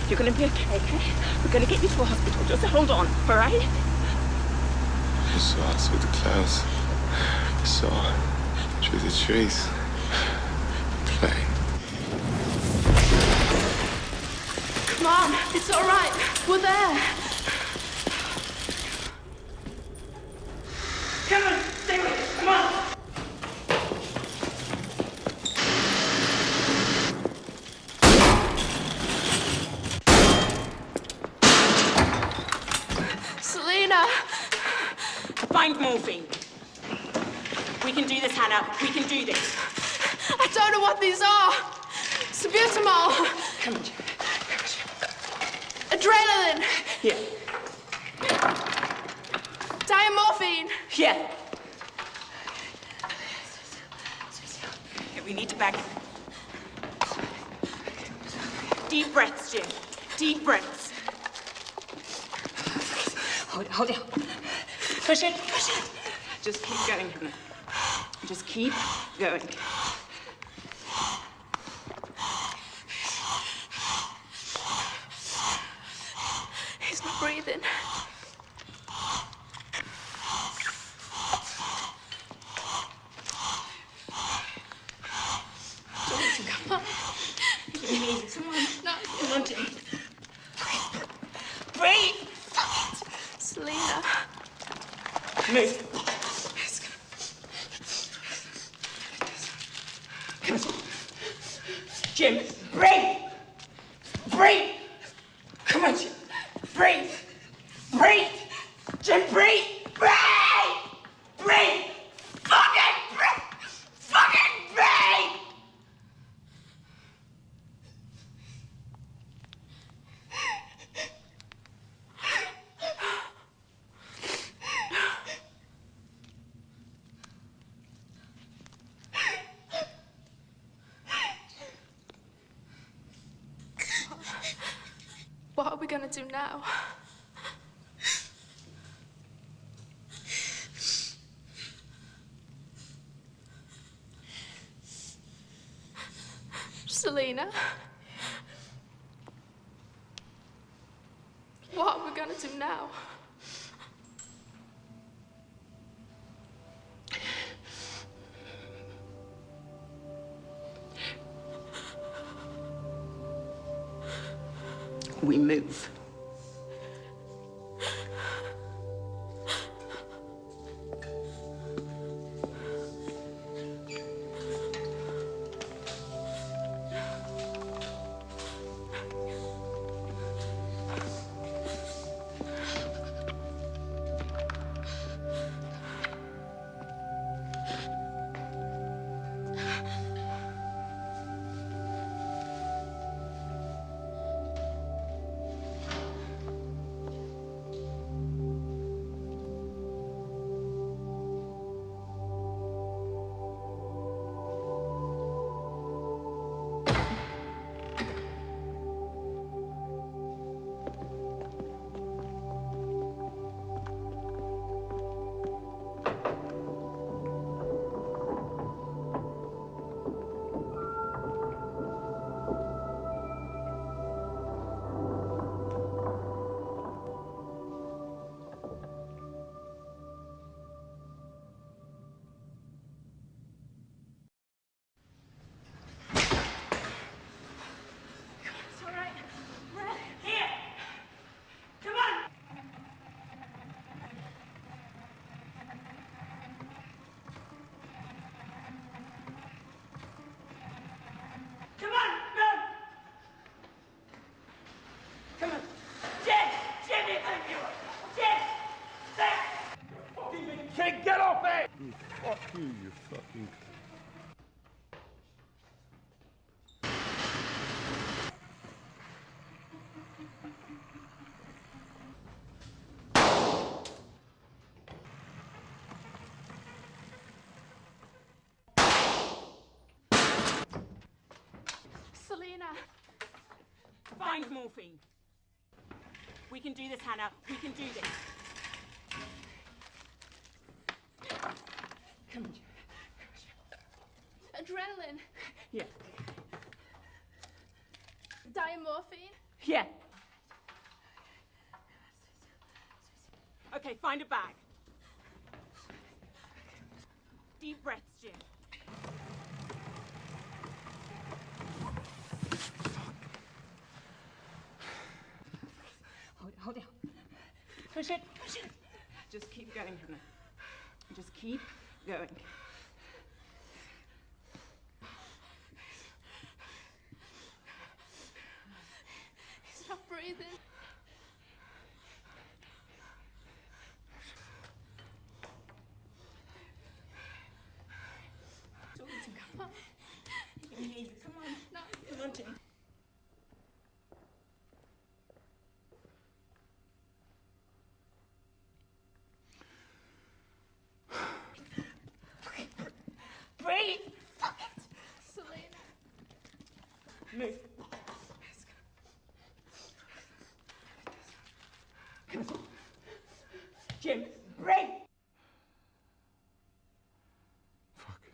You're gonna be okay? We're gonna get you to a hospital. Just hold on, all right? I saw us with the clouds. I saw through the trees. Play. Come on, it's all right. We're there. Come on, stay with us. Come on. Selena! Find morphine. We can do this, Hannah. We can do this. I don't know what these are. Salbutamol. Come on, Jim. Adrenaline. Here. Diamorphine. Here. Okay, we need to back. Deep breaths, Jim. Deep breaths. Hold it. Push it. Just keep going, Hannah. Just keep going. He's not breathing. Jonathan, come on. Come on. No. Come on, Jim. Breathe. Selena. Move. Jim, breathe! Breathe! Come on, Jim. Breathe! Breathe! Jim, breathe! Breathe! Breathe! Fucking breathe! Fucking breathe! What are we gonna do now? Selena? What are we gonna do now? We move. Get off me! Fuck you, you fucking... Selena! Find morphine. We can do this, Hannah. We can do this. Come on, Jim. Adrenaline. Yeah. Diamorphine? Yeah. Okay, find a bag. Deep breaths, Jim. Hold it. Push it. Just keep going, Hannah. Just keep going. He's not breathing. Come on. Come on. No. Come on, Jim. Breathe! Fuck it! Selena. Move. Come on. Jim, breathe! Fuck it.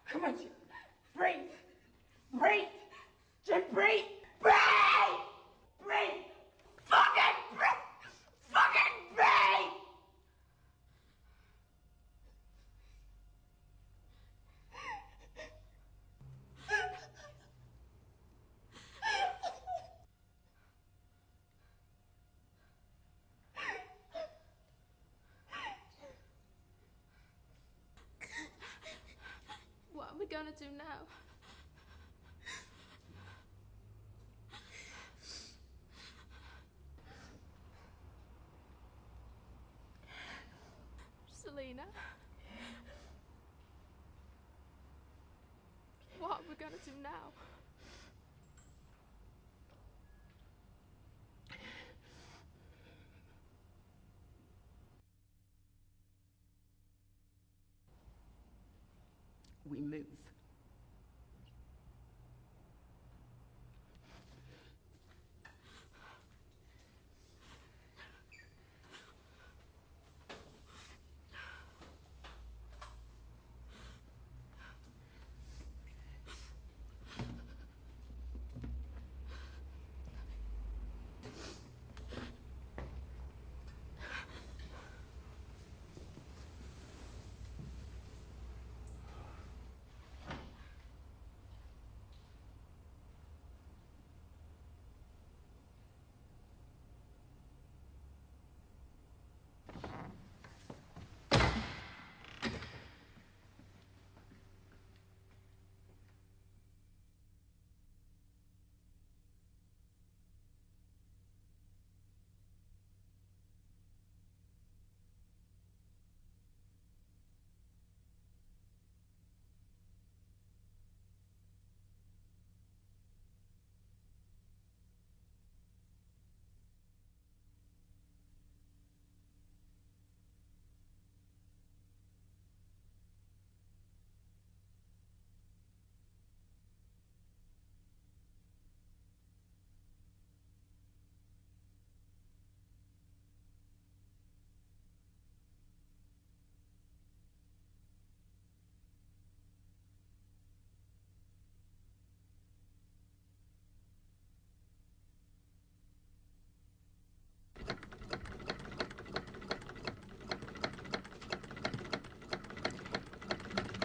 Come on, Jim. Breathe! Jim, breathe! Breathe! Fucking breathe! Fucking breathe! What are we gonna do now? Selena? What are we gonna do now? We move.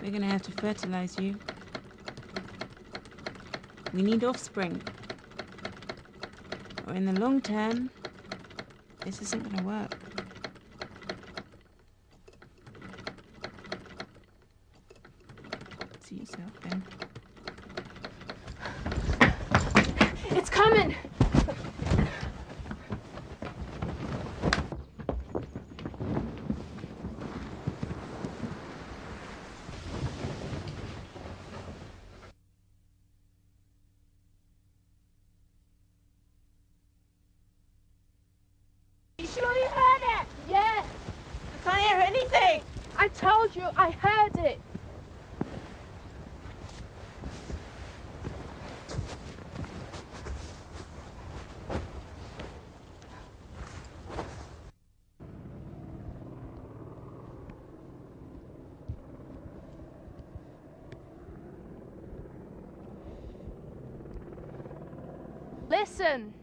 We're gonna have to fertilize you. We need offspring. Or in the long term, this isn't gonna work. See yourself then. It's coming! You sure you heard it? Yes! I can't hear anything! I told you, I heard it! Listen.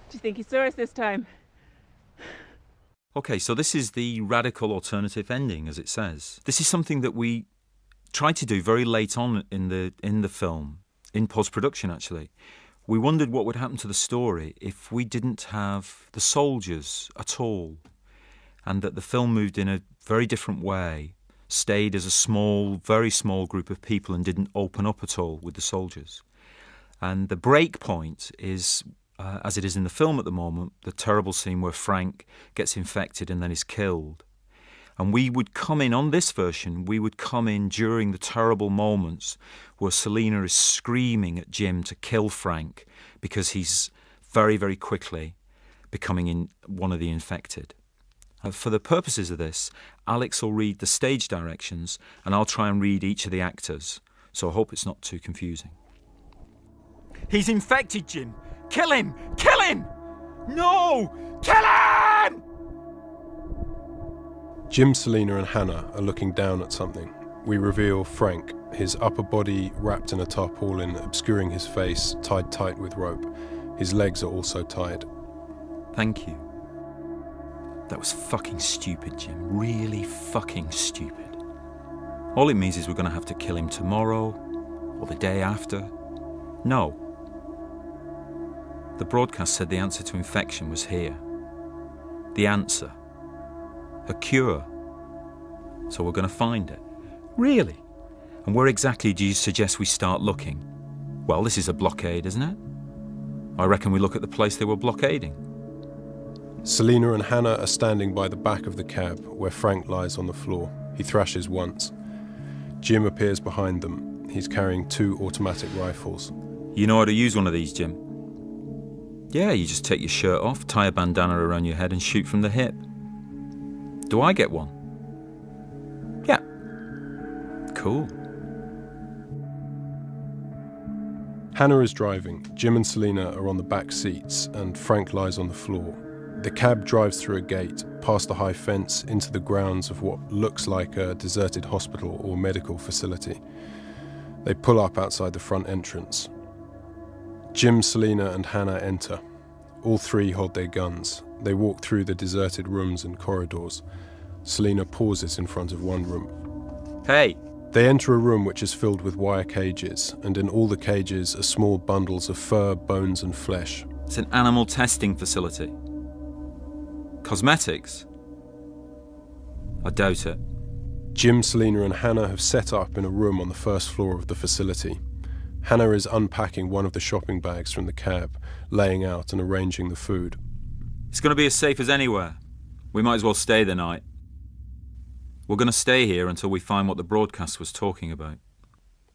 Do you think he saw us this time? Okay, so this is the radical alternative ending, as it says. This is something that we tried to do very late on in the film, in post-production actually. We wondered what would happen to the story if we didn't have the soldiers at all, and that the film moved in a very different way, stayed as a small, very small group of people and didn't open up at all with the soldiers. And the break point is, as it is in the film at the moment, the terrible scene where Frank gets infected and then is killed. And we would come in, on this version, we would come in during the terrible moments where Selina is screaming at Jim to kill Frank because he's very, very quickly becoming one of the infected. For the purposes of this, Alex will read the stage directions and I'll try and read each of the actors. So I hope it's not too confusing. He's infected, Jim! Kill him! Kill him! No! Kill him! Jim, Selina and Hannah are looking down at something. We reveal Frank, his upper body wrapped in a tarpaulin, obscuring his face, tied tight with rope. His legs are also tied. Thank you. That was fucking stupid, Jim. Really fucking stupid. All it means is we're going to have to kill him tomorrow or the day after. No. The broadcast said the answer to infection was here. The answer. A cure. So we're going to find it. Really? And where exactly do you suggest we start looking? Well, this is a blockade, isn't it? I reckon we look at the place they were blockading. Selina and Hannah are standing by the back of the cab where Frank lies on the floor. He thrashes once. Jim appears behind them. He's carrying 2 automatic rifles. You know how to use one of these, Jim? Yeah, you just take your shirt off, tie a bandana around your head and shoot from the hip. Do I get one? Yeah. Cool. Hannah is driving. Jim and Selina are on the back seats and Frank lies on the floor. The cab drives through a gate, past a high fence, into the grounds of what looks like a deserted hospital or medical facility. They pull up outside the front entrance. Jim, Selina and Hannah enter. All 3 hold their guns. They walk through the deserted rooms and corridors. Selina pauses in front of one room. Hey! They enter a room which is filled with wire cages, and in all the cages are small bundles of fur, bones and flesh. It's an animal testing facility. Cosmetics? I doubt it. Jim, Selina and Hannah have set up in a room on the first floor of the facility. Hannah is unpacking one of the shopping bags from the cab, laying out and arranging the food. It's going to be as safe as anywhere. We might as well stay the night. We're going to stay here until we find what the broadcast was talking about.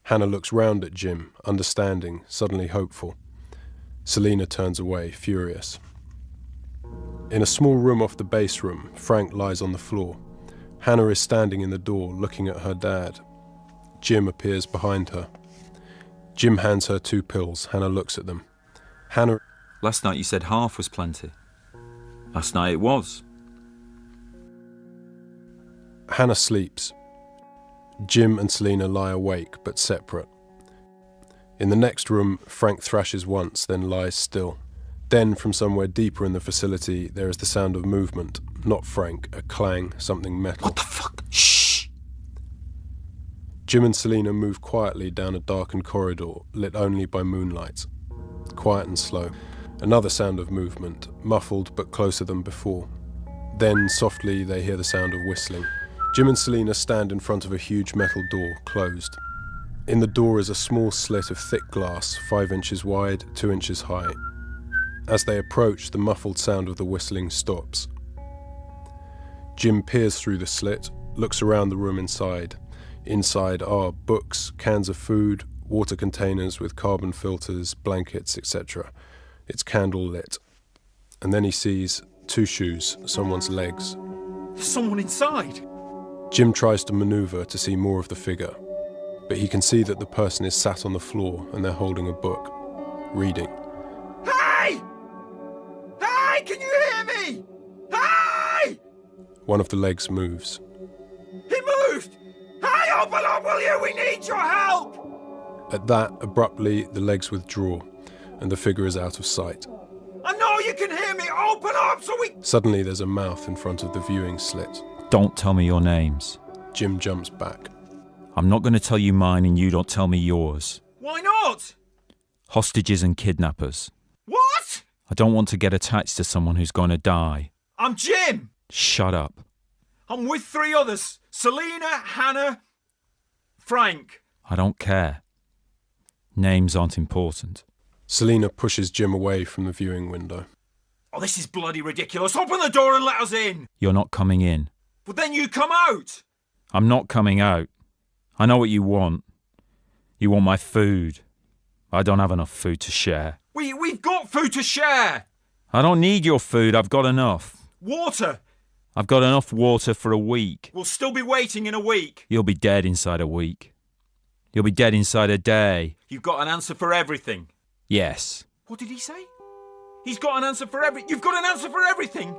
Hannah looks round at Jim, understanding, suddenly hopeful. Selina turns away, furious. In a small room off the base room, Frank lies on the floor. Hannah is standing in the door, looking at her dad. Jim appears behind her. Jim hands her 2 pills. Hannah looks at them. Hannah... Last night you said half was plenty. Last night it was. Hannah sleeps. Jim and Selina lie awake, but separate. In the next room, Frank thrashes once, then lies still. Then, from somewhere deeper in the facility, there is the sound of movement. Not Frank, a clang, something metal. What the fuck? Shh! Jim and Selina move quietly down a darkened corridor, lit only by moonlight. Quiet and slow. Another sound of movement, muffled but closer than before. Then, softly, they hear the sound of whistling. Jim and Selina stand in front of a huge metal door, closed. In the door is a small slit of thick glass, 5 inches wide, 2 inches high. As they approach, the muffled sound of the whistling stops. Jim peers through the slit, looks around the room inside. Inside are books, cans of food, water containers with carbon filters, blankets, etc. It's candle lit. And then he sees 2 shoes, someone's legs. There's someone inside. Jim tries to maneuver to see more of the figure, but he can see that the person is sat on the floor and they're holding a book, reading. Hey! Hey, can you hear me? Hey! One of the legs moves. He moved! Hey, open up, will you? We need your help! At that, abruptly, the legs withdraw, and the figure is out of sight. I know you can hear me! Open up so we... Suddenly, there's a mouth in front of the viewing slit. Don't tell me your names. Jim jumps back. I'm not going to tell you mine and you don't tell me yours. Why not? Hostages and kidnappers. What? I don't want to get attached to someone who's going to die. I'm Jim! Shut up. I'm with 3 others. Selena, Hannah, Frank. I don't care. Names aren't important. Selena pushes Jim away from the viewing window. Oh, this is bloody ridiculous. Open the door and let us in. You're not coming in. But then you come out. I'm not coming out. I know what you want. You want my food. I don't have enough food to share. We've got food to share. I don't need your food. I've got enough. Water. I've got enough water for a week. We'll still be waiting in a week. You'll be dead inside a week. You'll be dead inside a day. You've got an answer for everything. Yes. What did he say? He's got an answer for You've got an answer for everything.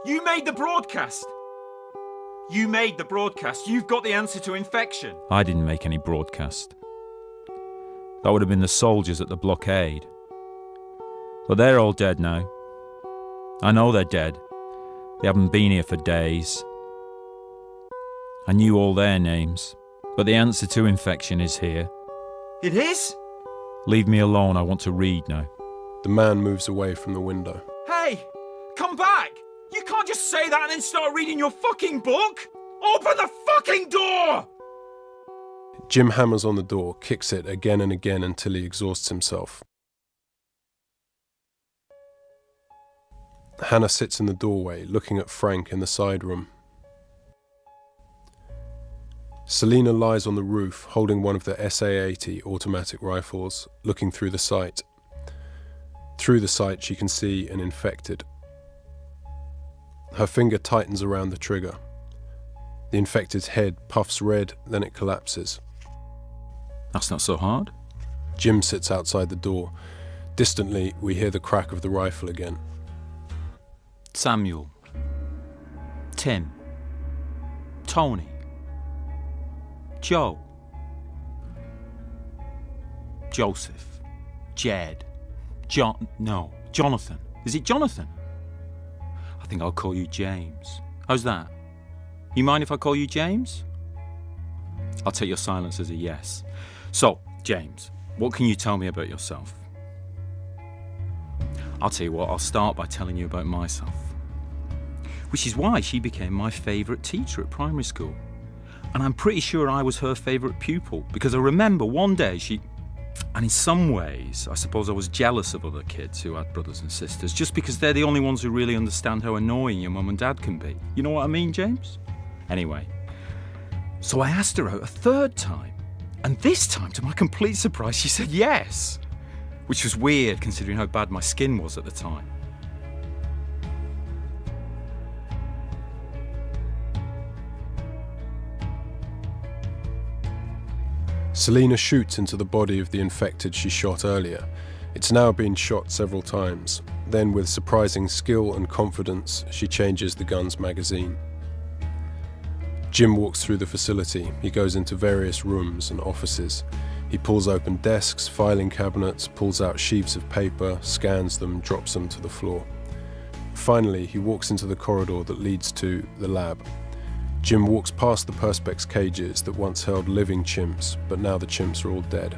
You made the broadcast. You made the broadcast. You've got the answer to infection. I didn't make any broadcast. That would have been the soldiers at the blockade. But they're all dead now. I know they're dead. They haven't been here for days. I knew all their names, but the answer to infection is here. It is? Leave me alone, I want to read now. The man moves away from the window. Hey, come back! You can't just say that and then start reading your fucking book! Open the fucking door! Jim hammers on the door, kicks it again and again until he exhausts himself. Hannah sits in the doorway, looking at Frank in the side room. Selena lies on the roof, holding one of the SA-80 automatic rifles, looking through the sight. Through the sight, she can see an infected. Her finger tightens around the trigger. The infected's head puffs red, then it collapses. That's not so hard. Jim sits outside the door. Distantly, we hear the crack of the rifle again. Samuel. Tim. Tony. Joe. Joseph. Jed. Jonathan. Is it Jonathan? I think I'll call you James. How's that? You mind if I call you James? I'll take your silence as a yes. So, James, what can you tell me about yourself? I'll tell you what, I'll start by telling you about myself. Which is why she became my favourite teacher at primary school. And I'm pretty sure I was her favourite pupil, because I remember one day and in some ways, I suppose I was jealous of other kids who had brothers and sisters, just because they're the only ones who really understand how annoying your mum and dad can be. You know what I mean, James? Anyway, so I asked her out a 3rd time, and this time, to my complete surprise, she said yes, which was weird considering how bad my skin was at the time. Selena shoots into the body of the infected she shot earlier. It's now been shot several times. Then, with surprising skill and confidence, she changes the gun's magazine. Jim walks through the facility. He goes into various rooms and offices. He pulls open desks, filing cabinets, pulls out sheaves of paper, scans them, drops them to the floor. Finally, he walks into the corridor that leads to the lab. Jim walks past the Perspex cages that once held living chimps, but now the chimps are all dead.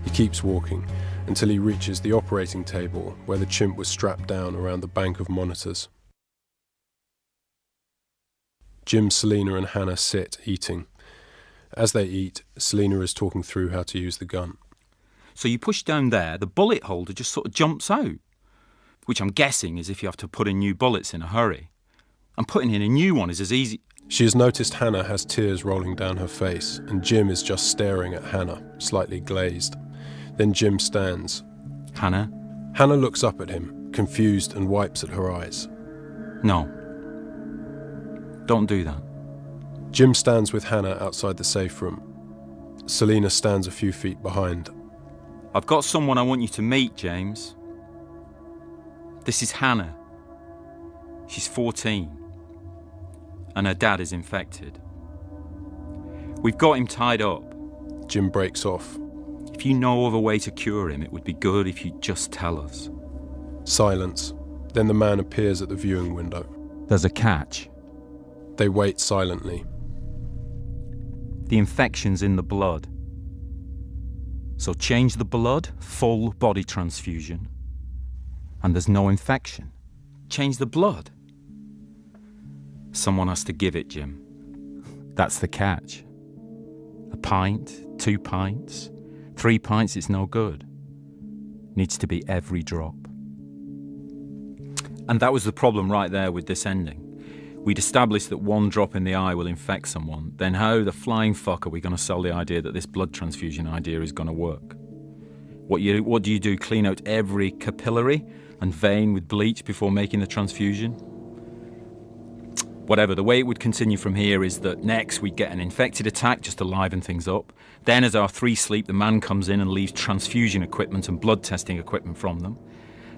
He keeps walking until he reaches the operating table where the chimp was strapped down around the bank of monitors. Jim, Selena and Hannah sit, eating. As they eat, Selena is talking through how to use the gun. So you push down there, the bullet holder just sort of jumps out, which I'm guessing is if you have to put in new bullets in a hurry. And putting in a new one is as easy... She has noticed Hannah has tears rolling down her face, and Jim is just staring at Hannah, slightly glazed. Then Jim stands. Hannah? Hannah looks up at him, confused, and wipes at her eyes. No. Don't do that. Jim stands with Hannah outside the safe room. Selina stands a few feet behind. I've got someone I want you to meet, James. This is Hannah. She's 14. And her dad is infected. We've got him tied up. Jim breaks off. If you know of a way to cure him, it would be good if you'd just tell us. Silence. Then the man appears at the viewing window. There's a catch. They wait silently. The infection's in the blood. So change the blood, full body transfusion. And there's no infection. Change the blood. Someone has to give it, Jim. That's the catch. A pint, 2 pints, 3 pints, it's no good. Needs to be every drop. And that was the problem right there with this ending. We'd established that 1 drop in the eye will infect someone. Then how the flying fuck are we going to sell the idea that this blood transfusion idea is going to work? What do you do? Clean out every capillary and vein with bleach before making the transfusion? Whatever, the way it would continue from here is that next we'd get an infected attack just to liven things up. Then as our 3 sleep, the man comes in and leaves transfusion equipment and blood testing equipment from them.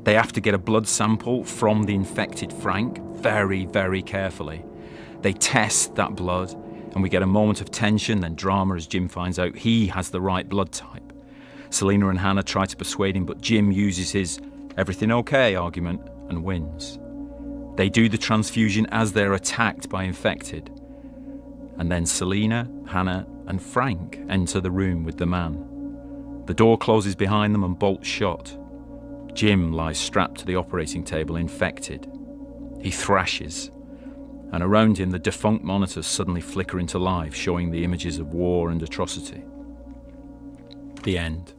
They have to get a blood sample from the infected Frank, very, very carefully. They test that blood, and we get a moment of tension, then drama as Jim finds out he has the right blood type. Selina and Hannah try to persuade him, but Jim uses his everything okay argument and wins. They do the transfusion as they're attacked by infected. And then Selina, Hannah, and Frank enter the room with the man. The door closes behind them and bolts shut. Jim lies strapped to the operating table, infected. He thrashes, and around him the defunct monitors suddenly flicker into life, showing the images of war and atrocity. The end.